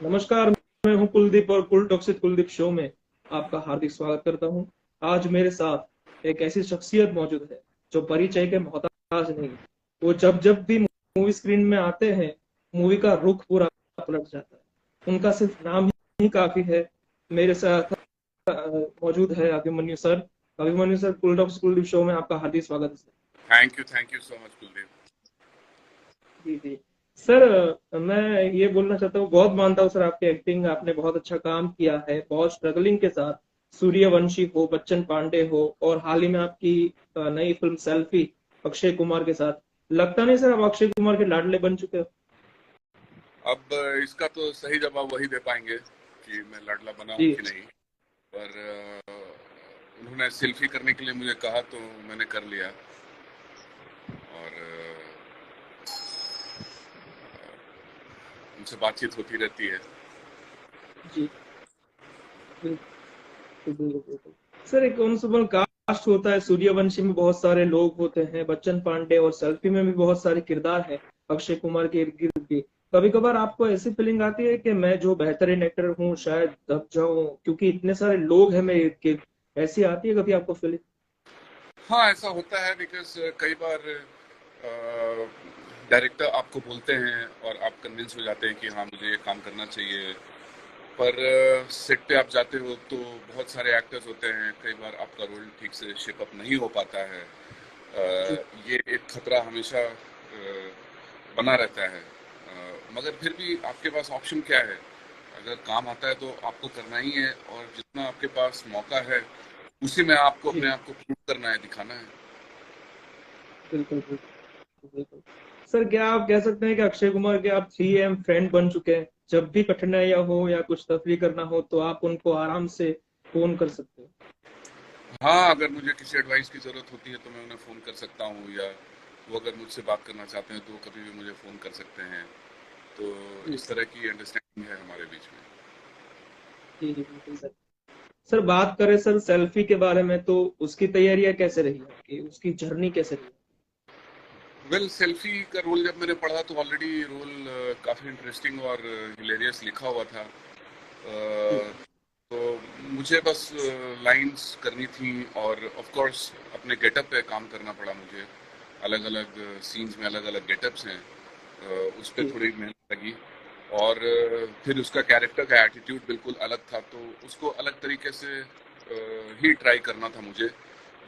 नमस्कार। मैं हूं कुलदीप और कुल टॉक्सिक कुलदीप शो में आपका हार्दिक स्वागत करता हूं। आज मेरे साथ एक ऐसी शख्सियत मौजूद है जो परिचय के मोहताज नहीं। वो जब जब भी मूवी स्क्रीन में आते हैं, मूवी का रुख पूरा पलट जाता है। उनका सिर्फ नाम ही काफी है। मेरे साथ मौजूद है अभिमन्यु सर। अभिमन्यु सर, कुल टॉक्सिक कुलदीप शो में आपका हार्दिक स्वागत है। Thank you so much Kuldeep. जी जी। सर, मैं ये बोलना चाहता हूँ, बहुत मानता हूँ सर आपकी एक्टिंग। आपने बहुत अच्छा काम किया है, बहुत स्ट्रगलिंग के साथ। सूर्यवंशी हो, बच्चन पांडे हो, और हाल ही में आपकी नई फिल्म सेल्फी अक्षय कुमार के साथ। लगता नहीं सर आप अक्षय कुमार के लाडले बन चुके हो? अब इसका तो सही जवाब वही दे पाएंगे कि मैं लाडला बना हूँ जी। कि नहीं। पर उन्होंने सेल्फी करने के लिए मुझे कहा तो मैंने कर लिया। और उनसे बातचीत होती रहती है। जी बिल्कुल बिल्कुल बिल्कुल। सर, एक कॉन्स्टेबल कास्ट होता है, सूर्यवंशी में बहुत सारे लोग होते हैं, बच्चन पांडे और सेल्फी में भी बहुत सारे किरदार हैं अक्षय कुमार के इर्द गिर्द भी। कभी कभार आपको ऐसी फीलिंग आती है कि मैं जो बेहतरीन एक्टर हूँ शायद दब जाऊं क्योंकि इतने सारे लोग हैं मेरे इर्द गिर्द? ऐसी आती है कभी आपको फीलिंग? हाँ, ऐसा होता है बिकॉज कई बार डायरेक्टर आपको बोलते हैं और आप कन्विंस हो जाते हैं कि हाँ मुझे ये काम करना चाहिए। पर सेट पे आप जाते हो तो बहुत सारे एक्टर्स होते हैं, कई बार आपका रोल ठीक से शेपअप नहीं हो पाता है। जी ये एक खतरा हमेशा बना रहता है। मगर फिर भी आपके पास ऑप्शन क्या है? अगर काम आता है तो आपको करना ही है, और जितना आपके पास मौका है उसी में आपको अपने जी आप को प्रूव करना है, दिखाना है। बिल्कुल बिल्कुल बिल्कुल। सर, क्या आप कह सकते हैं कि अक्षय कुमार के आप 3M फ्रेंड बन चुके हैं? जब भी कठिनाइयां हो या कुछ तफरीह करना हो तो आप उनको आराम से फोन कर सकते हो। हाँ, अगर मुझे किसी एडवाइस की ज़रूरत होती है तो मैं उन्हें फ़ोन कर सकता हूँ, या वो अगर मुझसे बात करना चाहते हैं तो कभी भी मुझे फ़ोन कर सकते हैं। तो जी इस तरह की अंडरस्टैंडिंग है हमारे बीच में। जी जी बिल्कुल सर। सर, बात करें सर सेल्फी के बारे में, तो उसकी तैयारियां कैसे रही आपकी, उसकी जर्नी कैसे रही? वेल, सेल्फी का रोल जब मैंने पढ़ा तो ऑलरेडी रोल काफ़ी इंटरेस्टिंग और हिलेरियस लिखा हुआ था। जी तो मुझे बस लाइंस करनी थी, और ऑफ कोर्स अपने गेटअप पे काम करना पड़ा मुझे। अलग अलग सीन्स में अलग अलग गेटअप्स हैं। उस पर जी थोड़ी मेहनत लगी। और फिर उसका कैरेक्टर का एटीट्यूड बिल्कुल अलग था, तो उसको अलग तरीके से ही ट्राई करना था मुझे,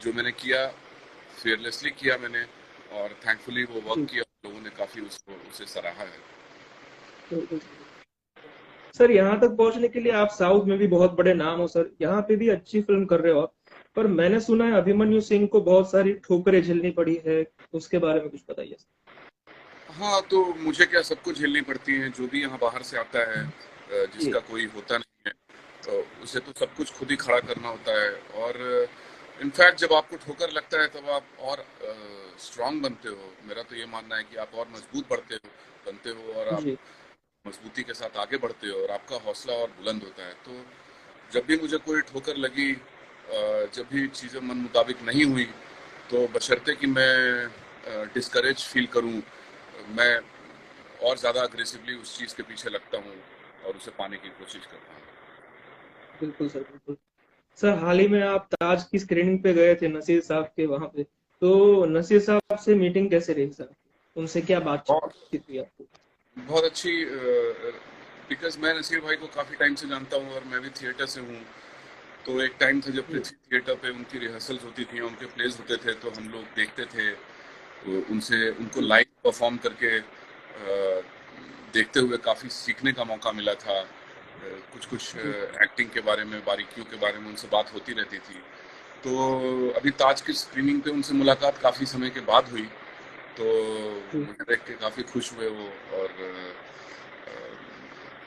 जो मैंने किया। फेयरलेसली किया मैंने, और थैंकफुली वो वर्क जी किया। लोगों ने काफ़ी उसको उसे सराहा है। बिल्कुल सर। सर, यहाँ तक पहुंचने के लिए आप साउथ में भी बहुत बड़े नाम हो सर, यहाँ पे भी अच्छी फिल्म कर रहे हो आप। पर मैंने सुना है अभिमन्यु सिंह को बहुत सारी ठोकरें झेलनी पड़ी है, उसके बारे में कुछ बताइए सर। हाँ, तो मुझे क्या, सबको झेलनी पड़ती हैं। जो भी यहाँ बाहर से आता है, जी जिसका कोई होता नहीं है, उसे तो सब कुछ खुद ही खड़ा करना होता है। और इनफैक्ट जब आपको ठोकर लगता है तब आप और स्ट्रांग बनते हो। मेरा तो ये मानना है कि आप और मजबूत बनते हो, और आप जी मजबूती के साथ आगे बढ़ते हो, और आपका हौसला और बुलंद होता है। तो जब भी मुझे कोई ठोकर लगी, जब भी चीज़ें मन मुताबिक नहीं हुई, तो बशर्ते कि मैं डिस्करेज फील करूं, मैं और ज़्यादा अग्रेसिवली उस चीज़ के पीछे लगता हूँ और उसे पाने की कोशिश करता हूँ। बिल्कुल सर बिल्कुल। सर, हाल ही में आप ताज की स्क्रीनिंग पे गए थे नसीर साहब के वहां पे, तो नसीर साहब से मीटिंग कैसे रही सर? उनसे क्या और बातचीत हुई आपको? बहुत अच्छी, बिकॉज मैं नसीर भाई को काफ़ी टाइम से जानता हूँ और मैं भी थिएटर से हूँ। तो एक टाइम था जब जी पृथ्वी थिएटर पे उनकी रिहर्सल्स होती थी, उनके प्लेस होते थे, तो हम लोग देखते थे। तो उनसे उनको जी लाइव परफॉर्म करके देखते हुए काफ़ी सीखने का मौका मिला था। कुछ कुछ जी एक्टिंग के बारे में, बारीकियों के बारे में उनसे बात होती रहती थी। तो अभी ताज की स्क्रीनिंग पे उनसे मुलाकात काफ़ी समय के बाद हुई। तो जी मुझे देख के काफ़ी खुश हुए वो। और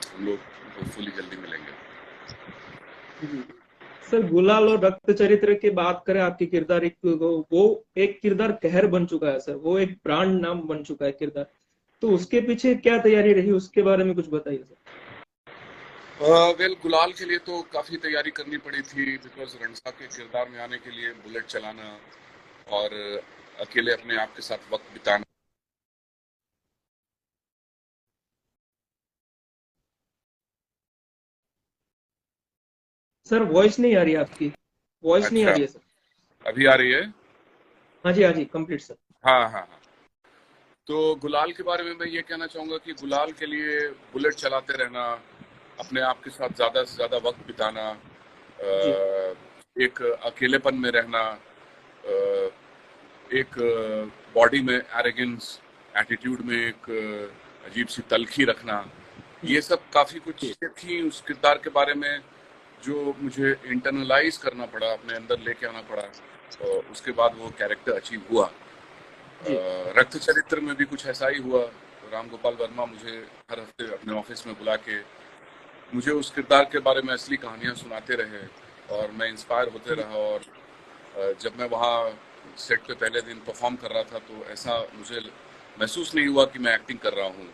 हम लोग होपफुली जल्दी मिलेंगे। जी। सर, गुलाल और रक्त चरित्र की बात करें, आपकी किरदार एक वो एक किरदार कहर बन चुका है सर, वो एक ब्रांड नाम बन चुका है किरदार। तो उसके पीछे क्या तैयारी रही, उसके बारे में कुछ बताइए सर। वेल, गुलाल के लिए तो काफ़ी तैयारी करनी पड़ी थी, बिकॉज रणसा के किरदार में आने के लिए बुलेट चलाना और अकेले अपने आप के साथ वक्त बिताना सर वॉइस नहीं आ रही है आपकी, वॉइस नहीं आ अच्छा, रही है सर। अभी आ रही है? हाँ जी कंप्लीट सर। हाँ हाँ हाँ। तो गुलाल के बारे में मैं ये कहना चाहूंगा कि गुलाल के लिए बुलेट चलाते रहना, अपने आप के साथ ज्यादा से ज्यादा वक्त बिताना, जी एक अकेलेपन में रहना, एक बॉडी में एरोगेंस, एटीट्यूड में एक अजीब सी तलखी रखना, जी ये सब काफी कुछ जी चीजें थी उस किरदार के बारे में जो मुझे इंटरनलाइज करना पड़ा, अपने अंदर लेके आना पड़ा, और उसके बाद वो कैरेक्टर अचीव हुआ। जी रक्त चरित्र में भी कुछ ऐसा ही हुआ। राम गोपाल वर्मा मुझे हर हफ्ते अपने ऑफिस में बुला के मुझे उस किरदार के बारे में असली कहानियां सुनाते रहे, और मैं इंस्पायर होते जी रहा। और जब मैं वहाँ सेट पे पहले दिन परफॉर्म कर रहा था तो ऐसा मुझे महसूस नहीं हुआ कि मैं एक्टिंग कर रहा हूँ,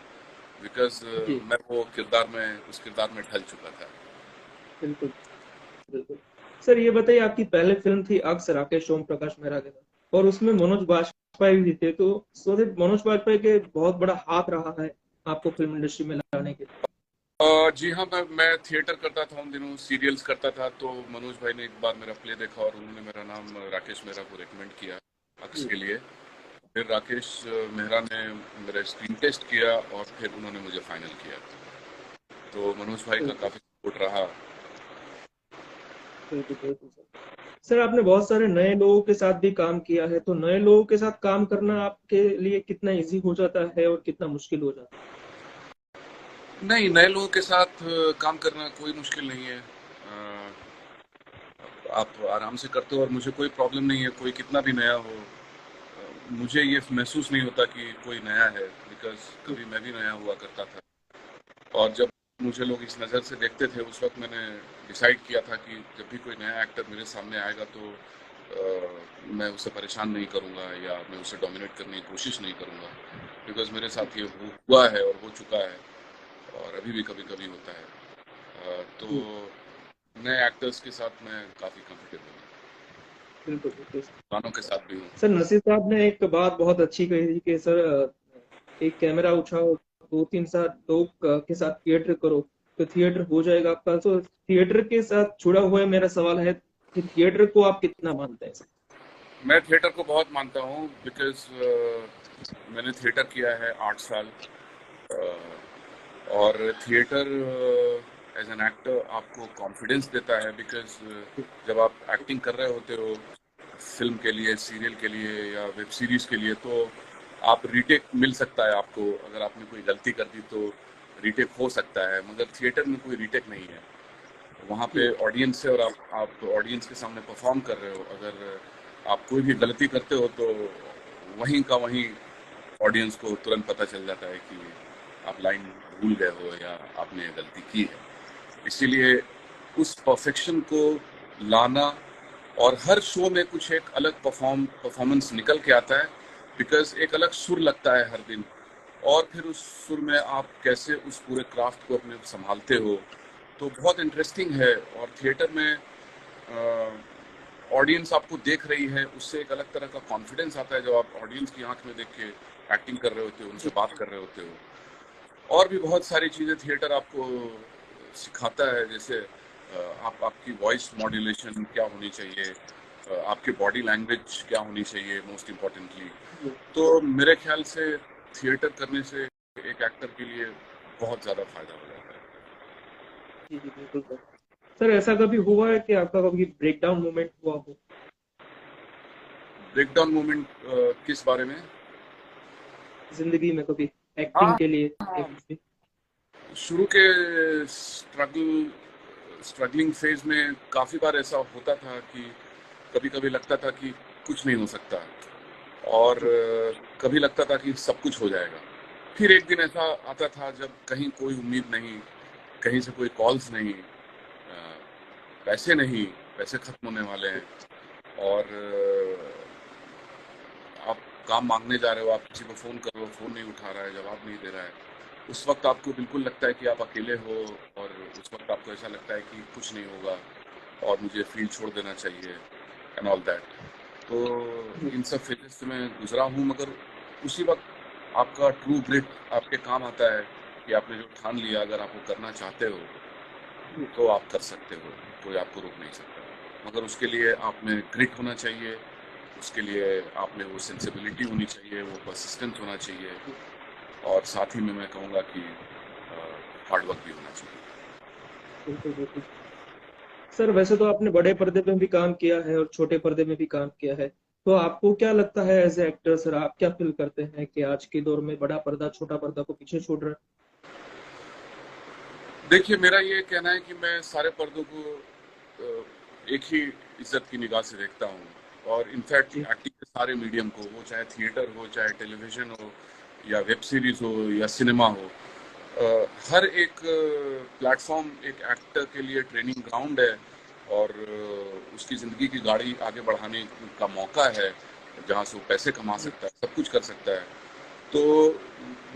बिकॉज जी मैं वो किरदार में उस किरदार में ढल चुका था। बिल्कुल बिल्कुल। सर ये बताइए, आपकी पहले फिल्म थी अक्स राकेश ओम प्रकाश मेहरा के साथ, और उसमें मनोज बाजपेयी भी थे, तो सोचे मनोज बाजपेयी के बहुत बड़ा हाथ रहा है आपको फिल्म इंडस्ट्री में लाने के लिए। जी हाँ, मैं थिएटर करता था उन दिनों, सीरियल्स करता था, तो मनोज भाई ने एक बार मेरा प्ले देखा और उन्होंने मेरा नाम राकेश मेहरा को रिकमेंड किया अक्स जी के लिए। फिर राकेश मेहरा ने मेरा स्क्रीन टेस्ट किया और फिर उन्होंने मुझे फाइनल किया। तो मनोज भाई का बिल्कुल काफी सपोर्ट रहा। बिल्कुल बिल्कुल सर। सर आपने बहुत सारे नए लोगों के साथ भी काम किया है, तो नए लोगों के साथ काम करना आपके लिए कितना इजी हो जाता है और कितना मुश्किल हो जाता नहीं, नए लोगों के साथ काम करना कोई मुश्किल नहीं है। आप आराम से करते हो और मुझे कोई प्रॉब्लम नहीं है, कोई कितना भी नया हो। मुझे ये महसूस नहीं होता कि कोई नया है, बिकॉज है? कभी मैं भी नया हुआ करता था। और जब मुझे लोग इस नज़र से देखते थे, उस वक्त मैंने डिसाइड किया था कि जब भी कोई नया एक्टर मेरे सामने आएगा तो मैं उसे परेशान नहीं करूंगा या मैं उसे डोमिनेट करने की कोशिश नहीं करूंगा, बिकॉज मेरे साथ ये हुआ है और हो चुका है, और अभी भी कभी कभी होता है। तो जी नए एक्टर्स के साथ मैं काफ़ी कंफर्टेबल हूँ, बिल्कुल बिल्कुल। पुरानों के साथ भी हूँ। सर नसीर साहब ने एक बात बहुत अच्छी कही थी कि सर एक कैमरा उठाओ, दो तीन सात लोग के साथ थिएटर करो तो थिएटर हो जाएगा आपका। तो थिएटर के साथ जुड़ा हुआ है मेरा सवाल है कि थिएटर को आप कितना मानते हैं सर? मैं थिएटर को बहुत मानता हूँ, बिकॉज मैंने थिएटर किया है 8 साल। और थिएटर एज एन एक्टर आपको कॉन्फिडेंस देता है, बिकॉज जब आप एक्टिंग कर रहे होते हो फिल्म के लिए, सीरियल के लिए या वेब सीरीज के लिए, तो आप रीटेक मिल सकता है आपको। अगर आपने कोई गलती कर दी तो रीटेक हो सकता है, मगर थिएटर में कोई रीटेक नहीं है। वहाँ पे जी ऑडियंस है और आप ऑडियंस के सामने परफॉर्म कर रहे हो। अगर आप कोई भी गलती करते हो तो वहीं का वहीं ऑडियंस को तुरंत पता चल जाता है कि आप लाइन भूल गए हो या आपने गलती की है। इसीलिए उस परफेक्शन को लाना, और हर शो में कुछ एक अलग परफॉर्मेंस निकल के आता है, बिकॉज एक अलग सुर लगता है हर दिन। और फिर उस सुर में आप कैसे उस पूरे क्राफ्ट को अपने संभालते हो, तो बहुत इंटरेस्टिंग है। और थिएटर में ऑडियंस आपको देख रही है, उससे एक अलग तरह का कॉन्फिडेंस आता है जब आप ऑडियंस की आंख में देख के एक्टिंग कर रहे होते हो, उनसे जी बात कर रहे होते हो। और भी बहुत सारी चीज़ें थिएटर आपको सिखाता है, जैसे आपकी वॉइस मॉड्यूलेशन क्या होनी चाहिए, आपके बॉडी लैंग्वेज क्या होनी चाहिए, मोस्ट इम्पॉर्टेंटली। जी तो मेरे ख्याल से थिएटर करने से एक एक्टर के लिए बहुत ज़्यादा फायदा हो जाता है। जी जी बिल्कुल सर। सर ऐसा कभी हुआ है कि आपका कभी ब्रेक डाउन मोमेंट हुआ हो ब्रेकडाउन मोमेंट किस बारे में? जिंदगी में कभी, एक्टिंग हाँ के लिए या हाँ, कुछ भी? शुरू के स्ट्रगलिंग फेज में काफ़ी बार ऐसा होता था कि कभी कभी लगता था कि कुछ नहीं हो सकता, और जी कभी लगता था कि सब कुछ हो जाएगा। फिर एक दिन ऐसा आता था जब कहीं कोई उम्मीद नहीं, कहीं से कोई कॉल्स नहीं, पैसे नहीं, पैसे खत्म होने वाले जी हैं, और आप काम मांगने जा रहे हो, आप किसी को फ़ोन कर रहे हो, फ़ोन नहीं उठा रहा है, जवाब नहीं दे रहा है। उस वक्त आपको बिल्कुल लगता है कि आप अकेले हो, और उस वक्त आपको ऐसा लगता है कि कुछ नहीं होगा और मुझे फील्ड छोड़ देना चाहिए एंड ऑल दैट। तो जी इन सब फेजेस से मैं गुजरा हूँ, मगर उसी वक्त आपका ट्रू ग्रिट आपके काम आता है कि आपने जो ठान लिया, अगर आप वो करना चाहते हो तो आप कर सकते हो, कोई आपको रोक नहीं सकता। मगर उसके लिए आप में ग्रिट होना चाहिए, उसके लिए आप में वो सेंसिबिलिटी होनी चाहिए, वो परसिस्टेंस होना चाहिए, और साथ ही में मैं कहूँगा कि हार्ड वर्क भी होना चाहिए। बिल्कुल बिल्कुल। सर वैसे तो आपने बड़े पर्दे पे भी काम किया है और छोटे पर्दे में भी काम किया है, तो आपको क्या लगता है एज ए एक्टर सर, आप क्या फील करते हैं कि आज के दौर में बड़ा पर्दा छोटा पर्दा को पीछे छोड़ रहा है? देखिए, मेरा ये कहना है कि मैं सारे पर्दों को एक ही इज्जत की निगाह से देखता हूँ, और इनफैक्ट जी एक्टिंग के सारे मीडियम को, वो चाहे थिएटर हो, चाहे टेलीविजन हो, या वेब सीरीज हो, या सिनेमा हो, हर एक प्लेटफॉर्म एक एक्टर के लिए ट्रेनिंग ग्राउंड है, और उसकी ज़िंदगी की गाड़ी आगे बढ़ाने का मौका है, जहाँ से वो पैसे कमा जी सकता है, सब कुछ कर सकता है। तो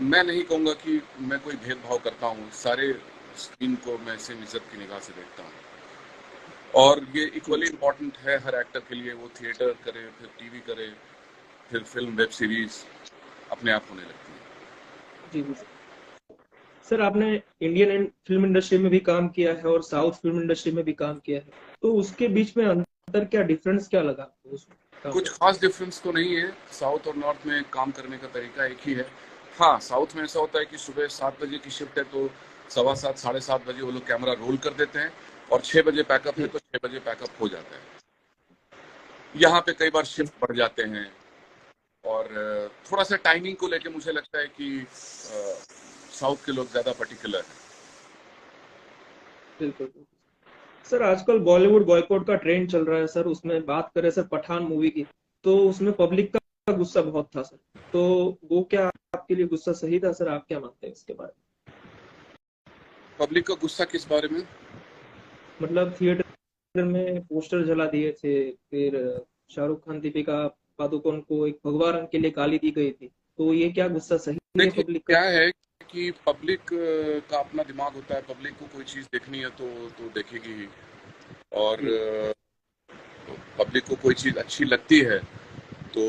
मैं नहीं कहूँगा कि मैं कोई भेदभाव करता हूँ, सारे स्क्रीन को मैं सेम इज्जत की निगाह से देखता हूँ, और ये जी इक्वली इम्पोर्टेंट है हर एक्टर के लिए, वो थिएटर करे, फिर टीवी करे, फिर फिल्म, वेब सीरीज, अपने आप होने लगती है। जी जी। सर आपने इंडियन फिल्म इंडस्ट्री में भी काम किया है और साउथ फिल्म इंडस्ट्री में भी काम किया है, तो उसके बीच में अंतर क्या, डिफरेंस क्या लगा आपको उस काम कुछ करते खास डिफरेंस तो नहीं है, साउथ और नॉर्थ में काम करने का तरीका एक ही है। हाँ, साउथ में ऐसा होता है कि सुबह 7 बजे की शिफ्ट है तो 7:15 7:30 बजे वो लोग कैमरा रोल कर देते हैं, और 6 बजे पैकअप है जी तो 6 बजे पैकअप हो जाता है। यहाँ पे कई बार जी शिफ्ट बढ़ जाते हैं, और थोड़ा सा टाइमिंग को लेके मुझे लगता है कि साउथ के लोग ज्यादा पर्टिकुलर हैं। बिल्कुल बिल्कुल। सर आजकल बॉलीवुड बॉयकॉट का ट्रेंड चल रहा है सर, उसमें बात करें सर पठान मूवी की, तो उसमें पब्लिक का गुस्सा बहुत था सर, तो वो क्या आपके लिए गुस्सा सही था सर, आप क्या मानते हैं इसके बारे पब्लिक का गुस्सा किस बारे में? में? मतलब थिएटर में पोस्टर जला दिए थे, फिर शाहरुख खान दीपिका पादुकोण को एक भगवा रंग के लिए गाली दी गई थी, तो ये क्या गुस्सा सही है देखिए, पब्लिक का? क्या है कि पब्लिक का अपना दिमाग होता है, पब्लिक को कोई चीज देखनी है तो देखेगी ही, और जी पब्लिक को कोई चीज अच्छी लगती है तो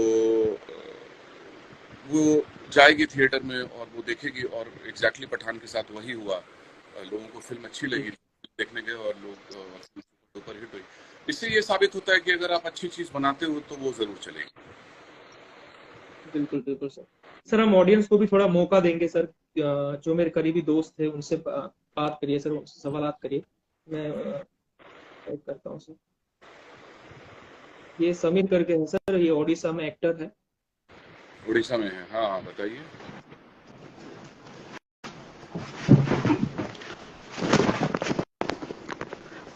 वो जाएगी थिएटर में और वो देखेगी, और एग्जैक्टली पठान के साथ वही हुआ। लोगों को फिल्म अच्छी जी लगी देखने गए, और लोग सुपर हिट हुई। इससे ये साबित होता है कि अगर आप अच्छी चीज बनाते हो तो वो जरूर चलेगी। बिल्कुल बिल्कुल सर। सर हम ऑडियंस को भी थोड़ा मौका देंगे सर, जो मेरे करीबी दोस्त थे उनसे बात करिए सर, उनसे सवालात करिए। मैं टाइप करता हूँ सर। ये समीर करके है सर, ये ओडिशा में एक्टर है। उड़ीसा में है? हाँ हाँ, बताइए।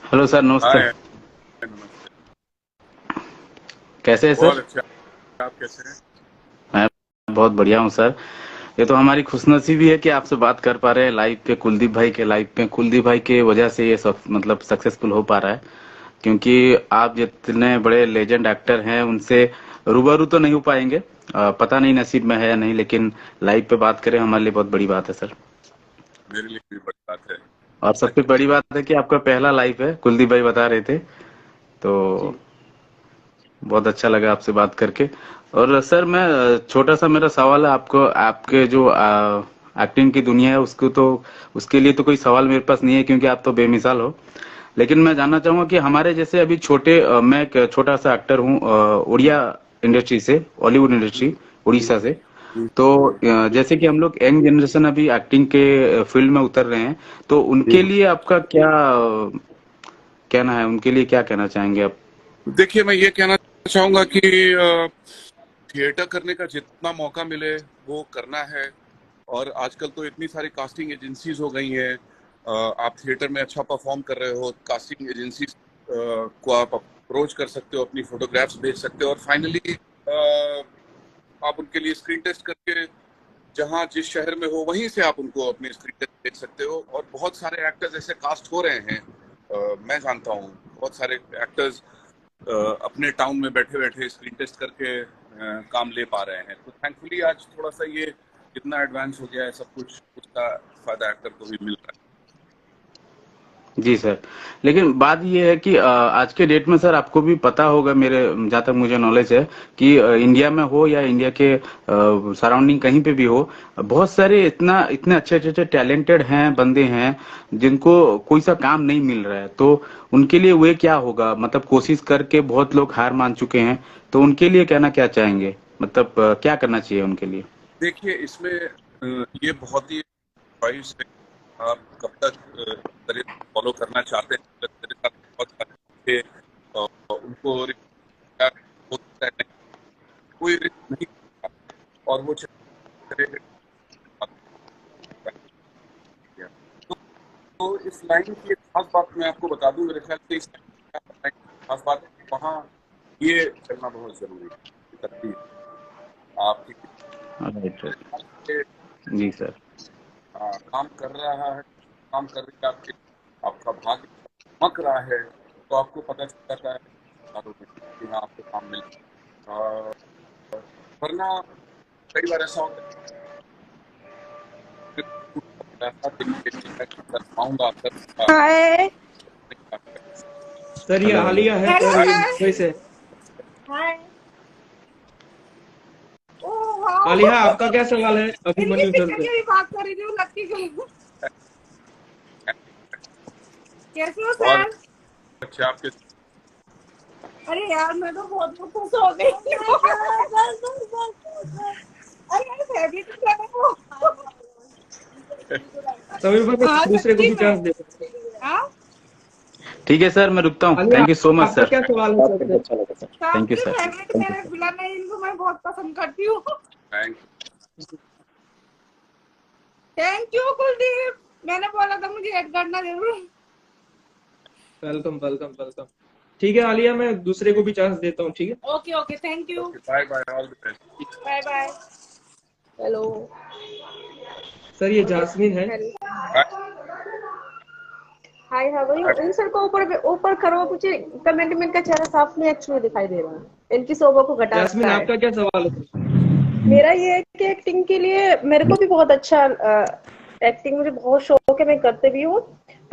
हेलो सर, नमस्ते। हाय, नमस्ते। कैसे हैं बहुत सर? अच्छा। आप कैसे हैं? मैं बहुत बढ़िया हूँ सर। ये तो हमारी खुशनसीबी है कि आपसे बात कर पा रहे हैं लाइव पे, कुलदीप भाई के लाइव पे। कुलदीप भाई के वजह से ये सब मतलब सक्सेसफुल हो पा रहा है, क्योंकि आप जितने बड़े लेजेंड एक्टर हैं उनसे रूबरू तो नहीं हो पाएंगे। पता नहीं नसीब में है या नहीं, लेकिन लाइव पे बात करें हमारे लिए बहुत बड़ी बात है सर। मेरे लिए भी बड़ी बात है। और सबसे बड़ी बात है कि आपका पहला लाइव है, कुलदीप भाई बता रहे थे, तो जी बहुत अच्छा लगा आपसे बात करके। और सर मैं छोटा सा मेरा सवाल है आपको, आपके जो एक्टिंग की दुनिया है उसको तो, उसके लिए तो कोई सवाल मेरे पास नहीं है क्योंकि आप तो बेमिसाल हो। लेकिन मैं जानना चाहूंगा कि हमारे जैसे अभी छोटे मैं एक छोटा सा एक्टर हूँ उड़िया इंडस्ट्री से, बॉलीवुड इंडस्ट्री, उड़ीसा से। तो जैसे कि हम लोग यंग जनरेशन अभी एक्टिंग के फील्ड में उतर रहे हैं, तो उनके लिए आपका क्या कहना है, उनके लिए क्या कहना चाहेंगे आप? देखिए, मैं ये कहना चाहूंगा कि थिएटर करने का जितना मौका मिले वो करना है, और आजकल तो इतनी सारी कास्टिंग एजेंसीज हो गई हैं। आप थिएटर में अच्छा परफॉर्म कर रहे हो, कास्टिंग एजेंसीज को आप अप्रोच कर सकते हो, अपनी फोटोग्राफ्स भेज सकते हो, और फाइनली आप उनके लिए स्क्रीन टेस्ट करके, जहां जिस शहर में हो वहीं से आप उनको अपनी स्क्रीन टेस्ट भेज सकते हो। और बहुत सारे एक्टर्स ऐसे कास्ट हो रहे हैं, मैं जानता हूँ बहुत सारे एक्टर्स अपने टाउन में बैठे बैठे स्क्रीन टेस्ट करके काम ले पा रहे हैं। तो थैंकफुली आज थोड़ा सा ये इतना एडवांस हो गया है सब कुछ, उसका फायदा एक्टर को भी मिल रहा है। जी सर। लेकिन बात ये है कि आज के डेट में सर आपको भी पता होगा, मेरे जहाँ तक मुझे नॉलेज है कि इंडिया में हो या इंडिया के सराउंडिंग कहीं पे भी हो, बहुत सारे इतने अच्छे अच्छे टैलेंटेड हैं, बंदे हैं जिनको कोई सा काम नहीं मिल रहा है। तो उनके लिए वे क्या होगा, मतलब कोशिश करके बहुत लोग हार मान चुके हैं, तो उनके लिए कहना क्या चाहेंगे, मतलब क्या करना चाहिए उनके लिए? देखिए, इसमें ये बहुत ही चॉइस है, आप कब तक करियर फॉलो करना चाहते हैं। अगर मेरे साथ बहुत सारे उनको रिस्क होता है, नहीं, कोई रिस्क नहीं होता, और वो चले गए। तो इस लाइन की एक खास बात मैं आपको बता दूं, मेरे ख्याल से इस लाइन की खास बात है कि वहाँ ये करना बहुत जरूरी है, तकदीर आपकी राइट मेरे राइट। ख्याल से जी सर। काम कर रहा है, काम कर रही है, आपके आपका भाग्य चमक रहा है, तो आपको पता चल जाता है सालों में कि हाँ आपको काम मिल वरना कई बार ऐसा होता है कि ऐसा देखिए कि मैं कर पाऊंगा, करूंगा, हाय नहीं कर पाऊंगा। सर ये हेलो हेलो। आलिया है हेलो सर, ये सर। मुंबई से है। हाय। Oh wow. आलिया, आपका क्या सवाल है इनकी अभिमन्यु सर पिक्चर से? की भी बात कर रही थी, वो लक्की की। कैसे हो बहुत सर? अच्छे आपके। अरे यार मैं तो बहुत खुश हो गई। अरे यार फेवरेट है वो। सभी पर हाँ दूसरे को सच्ची भी में। चांस दे सकते हाँ ठीक है सर, मैं रुकता हूँ। Alia, thank you so much आपका सर। क्या सवाल है सर से? थैंक यू सबसे सर। फेवरेट मेरे विलन है, इनको मैं बहुत पसंद करती हूँ। थैंक थैंक यू कुलदीप, मैंने बोला था मुझे ऐड करना जरूर। Welcome welcome welcome. ठीक है आलिया, मैं दूसरे को भी चांस देता हूँ, ठीक है? Okay okay, thank you. You, bye bye, all the best. Bye bye. Hello. Sir ये जास्मिन है। Hi how are you? इन सर को ऊपर ऊपर करो, मुझे कमेंट में इनका चेहरा साफ नहीं एक्चुअली दिखाई दे रहा है, इनकी शोभा को घटा जास्मिन, रहा है। आपका क्या सवाल है सर? मेरा ये है कि एक्टिंग के लिए मेरे को भी बहुत अच्छा एक्टिंग मुझे बहुत शौक है, मैं करते भी हूँ।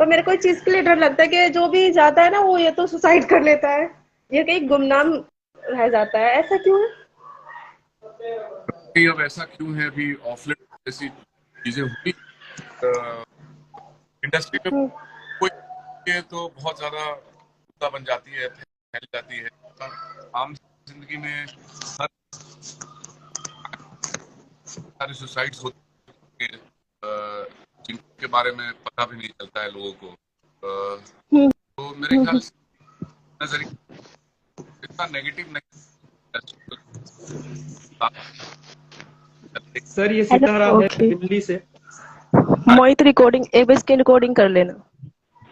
पर मेरे को इस चीज के लिए डर लगता है कि जो भी जाता है ना वो ये तो सुसाइड कर लेता है, ये कहीं गुमनाम रह जाता है, ऐसा क्यों है? नहीं, अब ऐसा क्यों है? अभी ऑफलेट जैसी चीजें हुई इंडस्ट्री में, कोई ये तो बहुत ज्यादा मुद्दा बन जाती है, फैल जाती है। आम जिंदगी में हर सारे सुसाइड्स होते हैं, जिनके बारे में पता भी नहीं चलता है लोगों को। तो मेरे ख्याल से नजरिया इतना नेगेटिव नहीं। सर ये हेलो। सितारा है ओके दिल्ली से। मोहित, रिकॉर्डिंग एक बज के रिकॉर्डिंग कर लेना।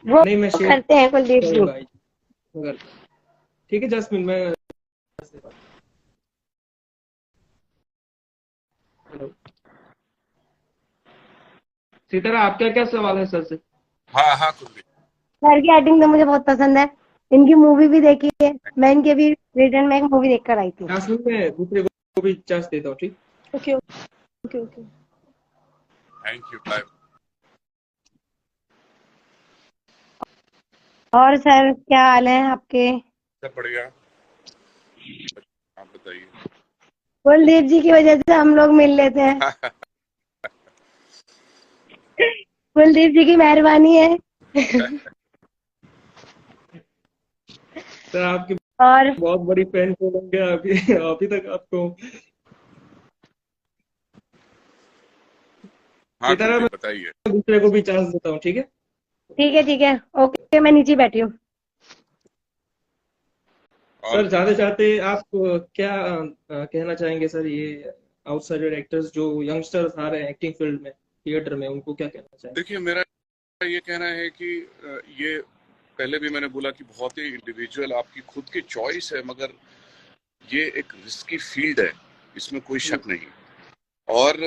वो नहीं, मैं शेयर करते हैं कुलदीप जी। करूंगा अगर। ठीक है जास्मिन, मैं हेलो सितारा, आपका क्या सवाल है सर से? हाँ हाँ, कुलदीप। सर की एक्टिंग तो मुझे बहुत पसंद है, इनकी मूवी भी देखी है, मैं इनके भी रिटर्न में एक मूवी देखकर आई थी। जास्मिन, मैं दूसरे को भी चांस देता हूँ, ठीक? Okay okay okay. Thank you, bye. और सर क्या हाल है आपके? सब बढ़िया, आप बताइए। कुलदीप जी की वजह से हम लोग मिल लेते हैं। कुलदीप जी की मेहरबानी है। सर आपकी और बहुत बड़ी फैन होंगे अभी अभी तक आपको। हाँ सितारा, मैं कुलदीप, बताइए। दूसरे को भी चांस देता हूँ, ठीक है? ठीक है ओके, मैं नीचे बैठी हूँ। और सर जाते जाते आप क्या कहना चाहेंगे सर, ये आउटसाइडर एक्टर्स जो यंगस्टर्स आ रहे हैं एक्टिंग फील्ड में, थिएटर में, उनको क्या कहना चाहेंगे? देखिए, मेरा ये कहना है कि ये पहले भी मैंने बोला कि बहुत ही इंडिविजुअल आपकी खुद की चॉइस है, मगर ये एक रिस्की फील्ड है, इसमें कोई शक नहीं। और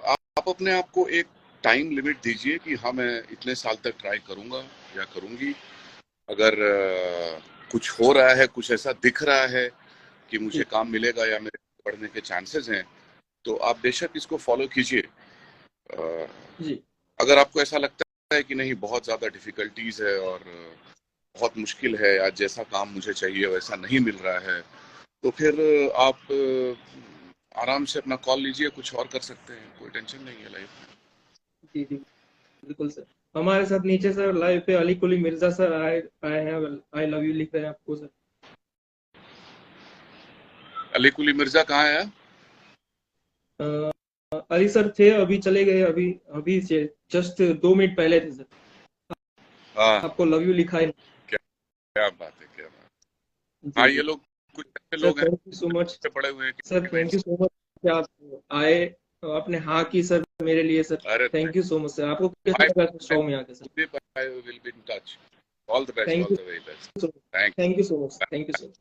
आप अपने आप को एक टाइम लिमिट दीजिए कि हाँ मैं इतने साल तक ट्राई करूंगा या करूंगी। अगर कुछ हो रहा है, कुछ ऐसा दिख रहा है कि मुझे काम मिलेगा या मेरे बढ़ने के चांसेस हैं, तो आप बेशक इसको फॉलो कीजिए। जी। अगर आपको ऐसा लगता है कि नहीं बहुत ज़्यादा डिफ़िकल्टीज़ है और बहुत मुश्किल है, आज जैसा काम मुझे चाहिए वैसा नहीं मिल रहा है, तो फिर आप आराम से अपना कॉल लीजिए, कुछ और कर सकते हैं, कोई टेंशन नहीं है लाइफ में। जी जी बिल्कुल सर। हमारे साथ नीचे सर लाइव पे अली कुली मिर्जा सर आए हैं, आई लव यू लिख रहे हैं आपको सर। अली कुली मिर्जा कहाँ है? अली सर थे, अभी चले गए, अभी अभी जस्ट 2 मिनट पहले थे सर। हाँ, आपको लव यू लिखा है। क्या बात है, क्या बात है। जी हाँ, जी ये लोग कुछ ऐसे सर, लोग हैं थैंक यू सो मच पड़े हुए हैं sir, thank you so much कि आप आए, आपने हाँ की सर मेरे लिए सर। अरे thank you so much sir. आपको कैसा लगा शो में आके sir? I will be in touch. All the best, thank all you the very best. So Thank you. Thank you so much, thank you so much.